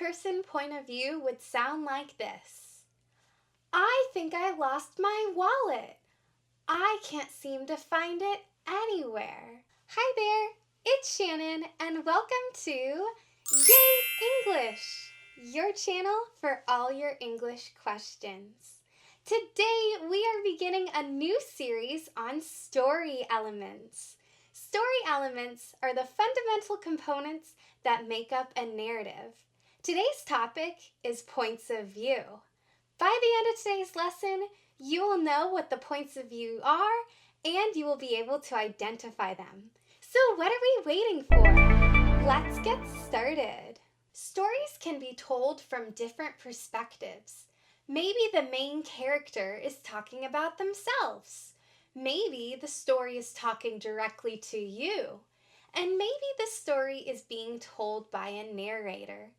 first-person point of view would sound like this. I think I lost my wallet. I can't seem to find it anywhere. Hi there, it's Shannon and welcome to Yay English, your channel for all your English questions. Today we are beginning a new series on story elements. Story elements are the fundamental components that make up a narrative. Today's topic is points of view. By the end of today's lesson, you will know what the points of view are and you will be able to identify them. So what are we waiting for? Let's get started. Stories can be told from different perspectives. Maybe the main character is talking about themselves. Maybe the story is talking directly to you. And maybe the story is being told by a narrator.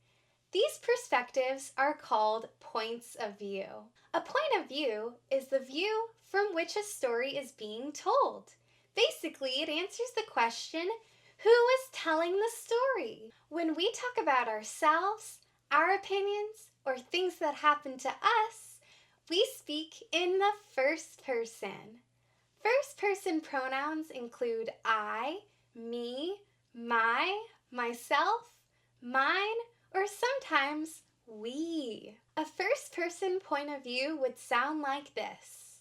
These perspectives are called points of view. A point of view is the view from which a story is being told. Basically, it answers the question, who is telling the story? When we talk about ourselves, our opinions, or things that happen to us, we speak in the first person. First-person pronouns include I, me, my, myself, mine, or sometimes we. A first-person point of view would sound like this.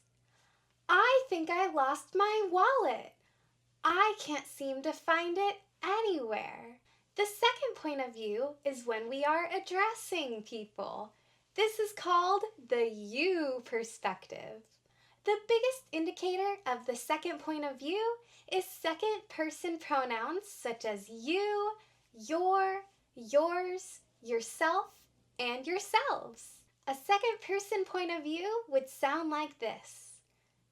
I think I lost my wallet. I can't seem to find it anywhere. The second point of view is when we are addressing people. This is called the you perspective. The biggest indicator of the second point of view is second-person pronouns such as you, your, yours, yourself, and yourselves. A second-person point of view would sound like this.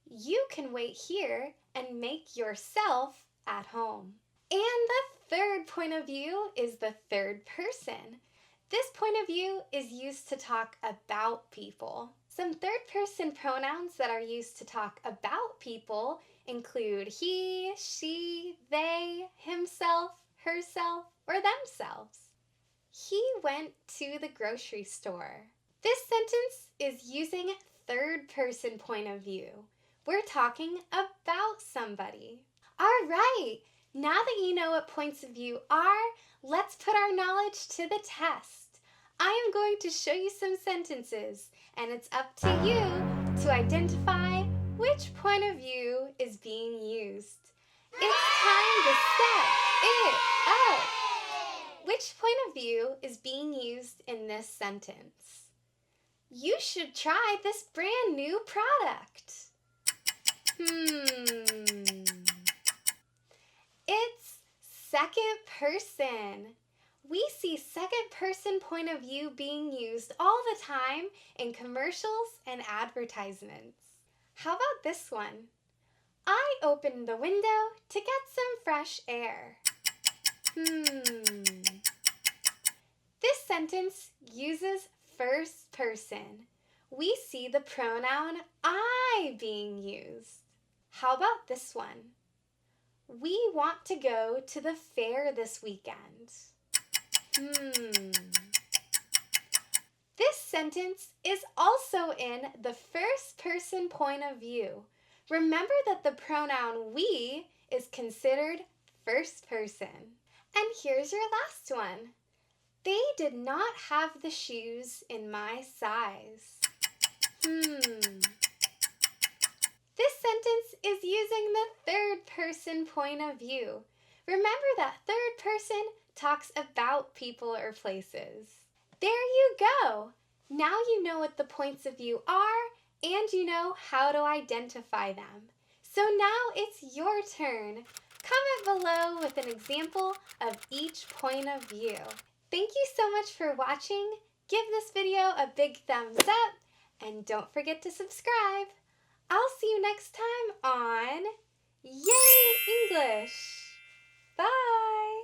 You can wait here and make yourself at home. And the third point of view is the third person. This point of view is used to talk about people. Some third-person pronouns that are used to talk about people include he, she, they, himself, herself, or themselves. He went to the grocery store. This sentence is using third-person point of view. We're talking about somebody. All right, now that you know what points of view are, let's put our knowledge to the test. I am going to show you some sentences, and it's up to you to identify which point of view is being used. It's time to set it up. Which point of view is being used in this sentence? You should try this brand new product. It's second person. We see second-person point of view being used all the time in commercials and advertisements. How about this one? I opened the window to get some fresh air. This sentence uses first person. We see the pronoun I being used. How about this one? We want to go to the fair this weekend. This sentence is also in the first-person point of view. Remember that the pronoun we is considered first person. And here's your last one. They did not have the shoes in my size. This sentence is using the third-person point of view. Remember that third person talks about people or places. There you go! Now you know what the points of view are and you know how to identify them. So now it's your turn. Comment below with an example of each point of view. Thank you so much for watching. Give this video a big thumbs up and don't forget to subscribe. I'll see you next time on Yay English! Bye!